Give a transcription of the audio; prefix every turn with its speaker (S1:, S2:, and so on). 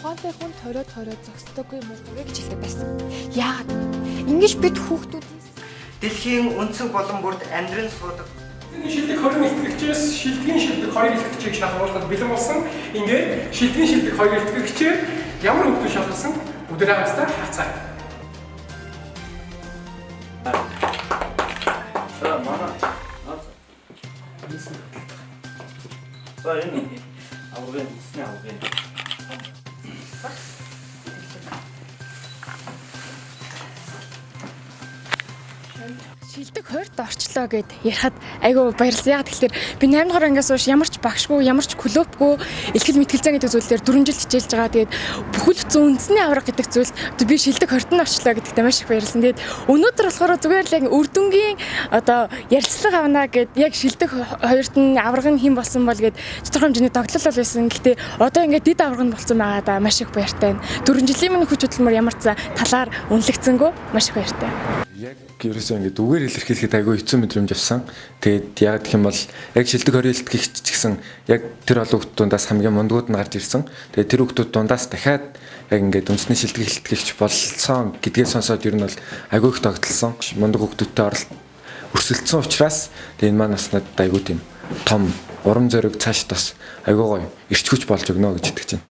S1: Ухаантай хүн ториод зогсдоггүй мөрөг гэж хэлдэг байсан. Яагаад? Ингэж бид хүүхдүүдээс
S2: дэлхийн өнцөг болон бүрд амьдран суудаг.
S3: Шилдэг 20 илтгэгчээс шилдгийн шилдэг 2 илтгэгчийг шалгуулахад бэлэн болсон. Ингээд шилдгийн шилдэг 2 илтгэгчээр ямар хөвгүүд шалгалсан өдрөө хамтдаа харцаа.
S2: За энэ аврагын эсний аврагын
S1: шилдэг 20-д орчлоо гэд ярихад айгүй баярлсан. Яг тэгэхээр би 8 дугаар ангиас хойш ямар ч багшгүй, ямар ч клубгүй ихтгэл мэтгэлзээ гэдэг зүйлээр 4 жил хичээлж байгаа. Тэгээд бүхэл бүтэн үндэсний авраг гэдэг зүйл би шилдэг 20-д орчлоо гэдэгтээ маш их баярлсан. Тэгээд өнөөдөр болохоор зүгээр л яг үрдүнгийн одоо ярилцлага авна гэд яг шилдэг 2-д нь авраг нь хэн болсон бол гэд тодорхой хэмжээний тогтлол бол байсан. Гэхдээ одоо ингээд дид авраг нь болсон байгаа да маш их баяртай. 4 жилийн өмнө хүч хөдөлмөр ямар ч талаар үнэлэгцэнгөө маш их баяртай.
S4: Яг ерөөсөө ингээд үгээр илэрхийлэхэд айгүй хэцүү мэдрэмж авсан. Тэгээд яг гэх юм бол яг шилдэг 20 илтгэгч ч гэсэн яг тэр олон хүүхдүүдээс хамгийн мундгууд нь гарч ирсэн. Тэгээд тэр хүүхдүүд дундаас дахиад яг ингээд үндэсний шилдэг илтгэгч болсон гэдгээ сонсоод ер нь бол айгүй их тогтолсон. Мундаг хүүхдүүдтэй өрсөлдсөн учраас тэгээд энэ маань бас надад айгүй тийм том урам зориг цааш тас айгүй гоё эрч хүч болж өгнө гэж итгэж байна.